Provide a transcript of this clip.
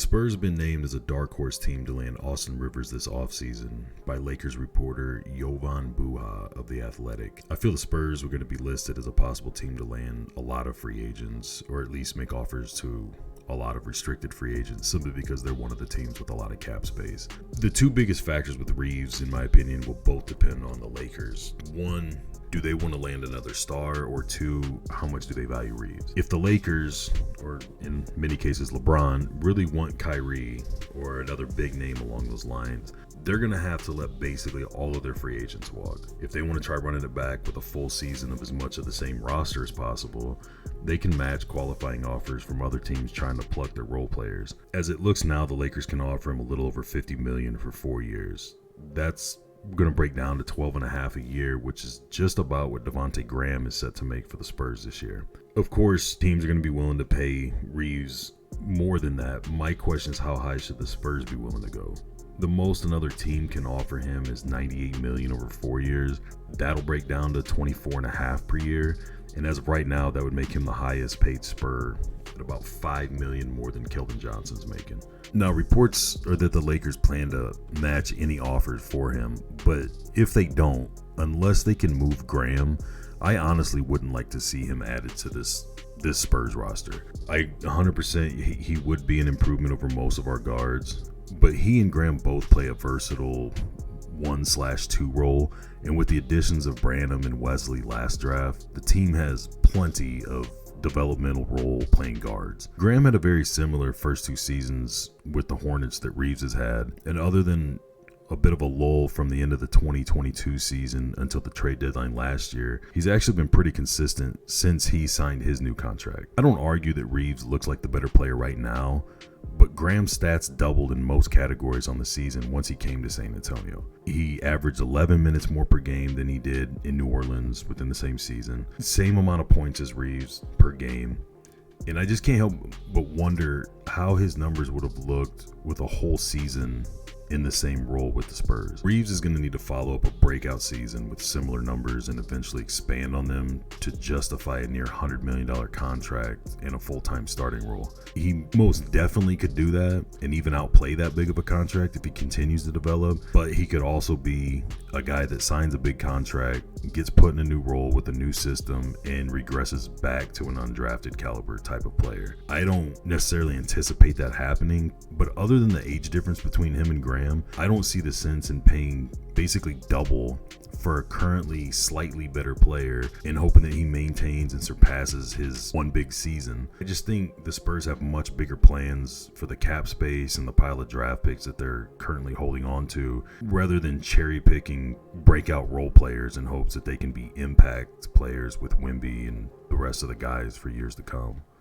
Spurs have been named as a dark horse team to land Austin Rivers this offseason by Lakers reporter Jovan Buha of The Athletic. I feel the Spurs were going to be listed as a possible team to land a lot of free agents, or at least make offers to a lot of restricted free agents, simply because they're one of the teams with a lot of cap space. The two biggest factors with Reaves, in my opinion, will both depend on the Lakers. One, do they want to land another star? Or two, how much do they value Reaves? If the Lakers, or in many cases LeBron, really want Kyrie or another big name along those lines, they're going to have to let basically all of their free agents walk. If they want to try running it back with a full season of as much of the same roster as possible, they can match qualifying offers from other teams trying to pluck their role players. As it looks now, the Lakers can offer him a little over $50 million for 4 years. That's going to break down to $12.5 a year, which is just about what Devontae Graham is set to make for the Spurs this year. Of course, teams are going to be willing to pay Reaves more than that. My question is, how high should the Spurs be willing to go? The most another team can offer him is $98 million over 4 years. That'll break down to $24.5 per year. And as of right now, that would make him the highest paid Spur at about $5 million more than Keldon Johnson's making. Now, reports are that the Lakers plan to match any offers for him, but if they don't, unless they can move Graham, I honestly wouldn't like to see him added to this Spurs roster. 100% he would be an improvement over most of our guards, but he and Graham both play a versatile 1/2 role, and with the additions of Branham and Wesley last draft, the team has plenty of developmental role playing guards. Graham had a very similar first 2 seasons with the Hornets that Reaves has had, and other than a bit of a lull from the end of the 2022 season until the trade deadline last year, he's actually been pretty consistent since he signed his new contract. I don't argue that Reaves looks like the better player right now, but Graham's stats doubled in most categories on the season once he came to San Antonio. He averaged 11 minutes more per game than he did in New Orleans within the same season. Same amount of points as Reaves per game. And I just can't help but wonder how his numbers would have looked with a whole season in the same role with the Spurs. Reaves is going to need to follow up a breakout season with similar numbers and eventually expand on them to justify a near $100 million contract and a full-time starting role. He most definitely could do that and even outplay that big of a contract if he continues to develop, but he could also be a guy that signs a big contract, gets put in a new role with a new system, and regresses back to an undrafted caliber type of player. I don't necessarily anticipate that happening, but other than the age difference between him and Graham, I don't see the sense in paying basically double for a currently slightly better player and hoping that he maintains and surpasses his one big season. I just think the Spurs have much bigger plans for the cap space and the pile of draft picks that they're currently holding on to, rather than cherry picking breakout role players in hopes that they can be impact players with Wemby and the rest of the guys for years to come.